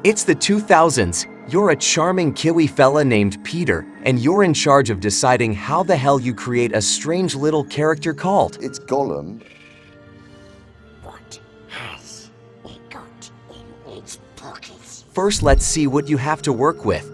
It's the 2000s. You're a charming Kiwi fella named Peter, and you're in charge of deciding how the hell you create a strange little character called. It's Gollum. What has it got in its pockets? First, let's see what you have to work with.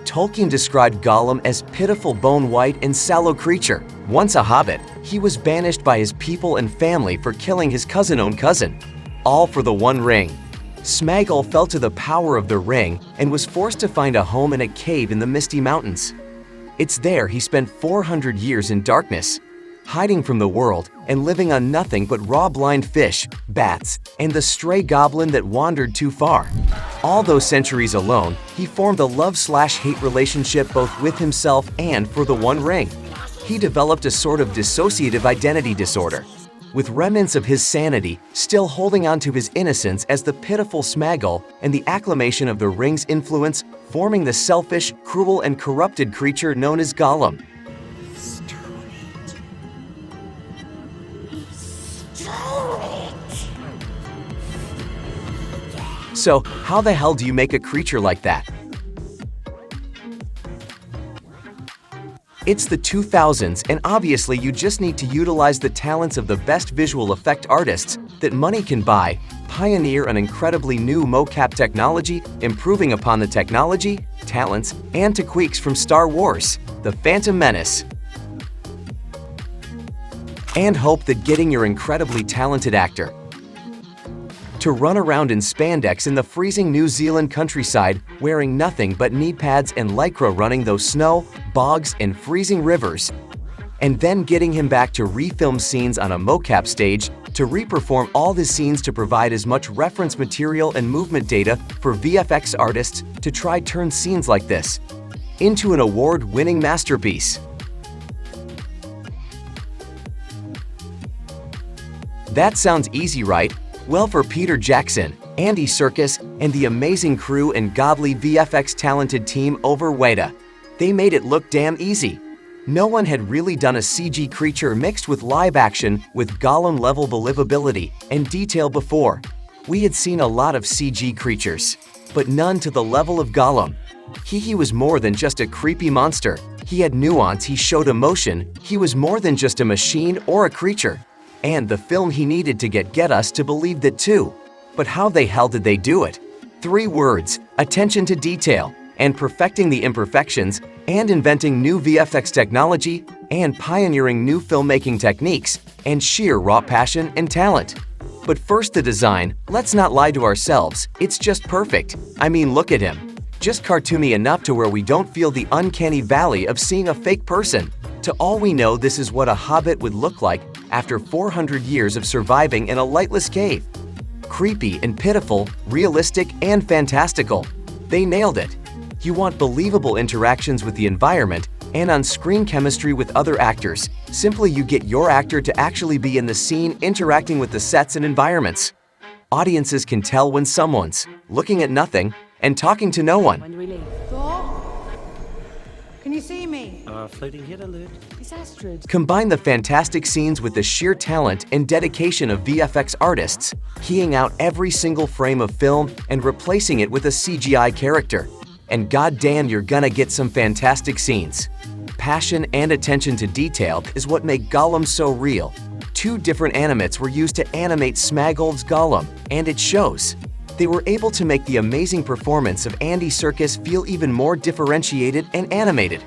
Tolkien described Gollum as pitiful, bone-white, and sallow creature. Once a hobbit, he was banished by his people and family for killing his cousin-owned cousin. All for the One Ring. Sméagol fell to the power of the ring and was forced to find a home in a cave in the Misty Mountains. It's there he spent 400 years in darkness, hiding from the world and living on nothing but raw blind fish, bats, and the stray goblin that wandered too far. All those centuries alone, he formed a love-slash-hate relationship both with himself and for the One Ring. He developed a sort of dissociative identity disorder, with remnants of his sanity still holding on to his innocence as the pitiful Sméagol and the acclamation of the ring's influence forming the selfish, cruel, and corrupted creature known as Gollum. So, how the hell do you make a creature like that? It's the 2000s, and obviously you just need to utilize the talents of the best visual effect artists that money can buy, pioneer an incredibly new mocap technology, improving upon the technology, talents, and techniques from Star Wars, The Phantom Menace, and hope that getting your incredibly talented actor to run around in spandex in the freezing New Zealand countryside wearing nothing but knee pads and lycra running those snow, bogs, and freezing rivers, and then getting him back to refilm scenes on a mocap stage to reperform all the scenes to provide as much reference material and movement data for VFX artists to try turn scenes like this into an award-winning masterpiece. That sounds easy, right? Well, for Peter Jackson, Andy Serkis, and the amazing crew and godly VFX talented team over Weta, they made it look damn easy. No one had really done a CG creature mixed with live action with Gollum-level believability and detail before. We had seen a lot of CG creatures, but none to the level of Gollum. He was more than just a creepy monster. He had nuance, he showed emotion, he was more than just a machine or a creature. And the film he needed to get us to believe that too. But how the hell did they do it? 3 words: attention to detail, and perfecting the imperfections, and inventing new VFX technology, and pioneering new filmmaking techniques, and sheer raw passion and talent. But first, the design. Let's not lie to ourselves, it's just perfect. I mean, look at him. Just cartoony enough to where we don't feel the uncanny valley of seeing a fake person. To all we know, this is what a hobbit would look like after 400 years of surviving in a lightless cave. Creepy and pitiful, realistic and fantastical. They nailed it. You want believable interactions with the environment and on-screen chemistry with other actors. Simply you get your actor to actually be in the scene interacting with the sets and environments. Audiences can tell when someone's looking at nothing and talking to no one. When do we leave? Thor? Can you see me? Floating hit alert. It's Astrid. Combine the fantastic scenes with the sheer talent and dedication of VFX artists, keying out every single frame of film and replacing it with a CGI character. And goddamn, you're gonna get some fantastic scenes. Passion and attention to detail is what make Gollum so real. 2 different animates were used to animate Sméagol's Gollum, and it shows. They were able to make the amazing performance of Andy Serkis feel even more differentiated and animated.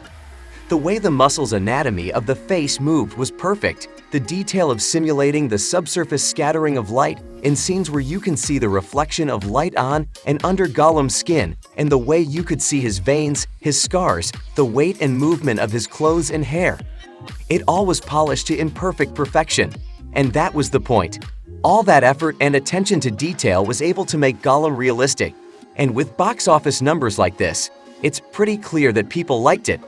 The way the muscles anatomy of the face moved was perfect. The detail of simulating the subsurface scattering of light in scenes where you can see the reflection of light on and under Gollum's skin, and the way you could see his veins, his scars, the weight and movement of his clothes and hair. It all was polished to imperfect perfection, and that was the point. All that effort and attention to detail was able to make Gollum realistic, and with box office numbers like this, it's pretty clear that people liked it.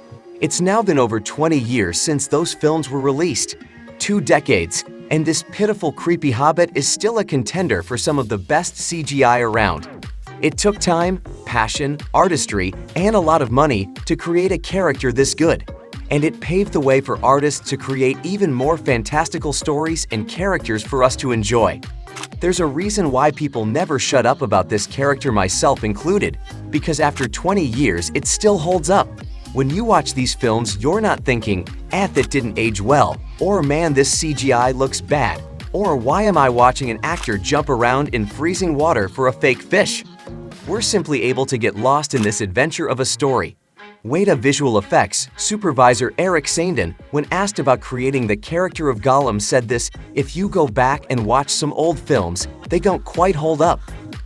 It's now been over 20 years since those films were released. 2 decades, and this pitiful creepy hobbit is still a contender for some of the best CGI around. It took time, passion, artistry, and a lot of money to create a character this good. And it paved the way for artists to create even more fantastical stories and characters for us to enjoy. There's a reason why people never shut up about this character, myself included, because after 20 years it still holds up. When you watch these films, you're not thinking, that didn't age well, or man, this CGI looks bad, or why am I watching an actor jump around in freezing water for a fake fish? We're simply able to get lost in this adventure of a story. Weta Visual Effects supervisor Eric Sandin, when asked about creating the character of Gollum, said this: "If you go back and watch some old films, they don't quite hold up.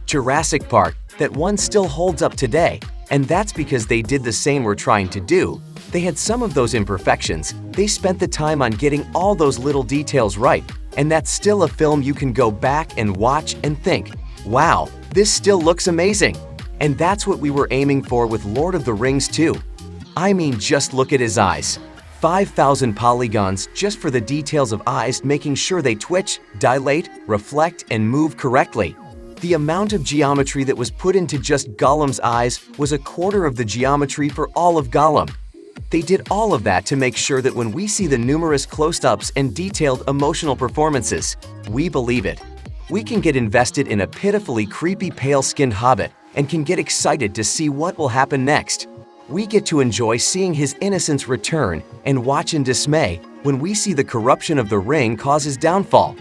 Jurassic Park, that one still holds up today, and that's because they did the same we're trying to do. They had some of those imperfections, they spent the time on getting all those little details right, and that's still a film you can go back and watch and think, wow, this still looks amazing." And that's what we were aiming for with Lord of the Rings too. I mean, just look at his eyes. 5,000 polygons just for the details of eyes, making sure they twitch, dilate, reflect, and move correctly. The amount of geometry that was put into just Gollum's eyes was a quarter of the geometry for all of Gollum. They did all of that to make sure that when we see the numerous close-ups and detailed emotional performances, we believe it. We can get invested in a pitifully creepy pale-skinned hobbit and can get excited to see what will happen next. We get to enjoy seeing his innocence return and watch in dismay when we see the corruption of the ring cause his downfall.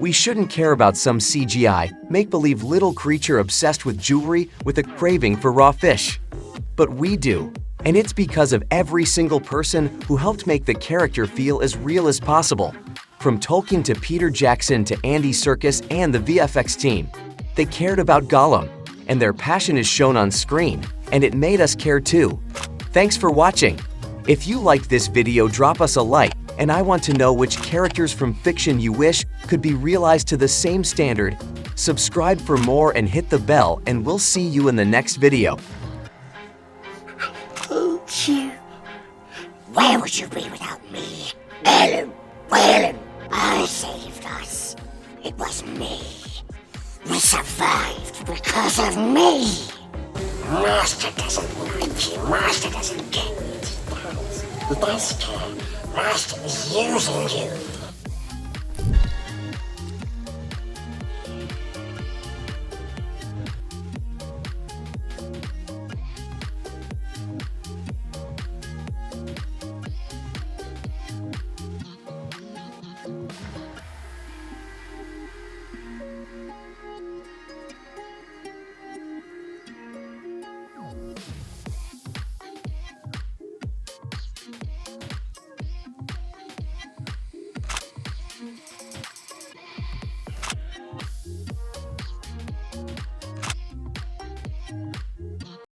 We shouldn't care about some CGI, make-believe little creature obsessed with jewelry with a craving for raw fish. But we do, and it's because of every single person who helped make the character feel as real as possible. From Tolkien to Peter Jackson to Andy Serkis and the VFX team. They cared about Gollum, and their passion is shown on screen, and it made us care too. Thanks for watching. If you liked this video, drop us a like, and I want to know which characters from fiction you wish could be realized to the same standard. Subscribe for more and hit the bell, and we'll see you in the next video. Thank you. Where would you be without me? Ellen, Whalen, I saved us. It was me. We survived because of me. Master doesn't like you. Master doesn't get it. He does care. Master is using you.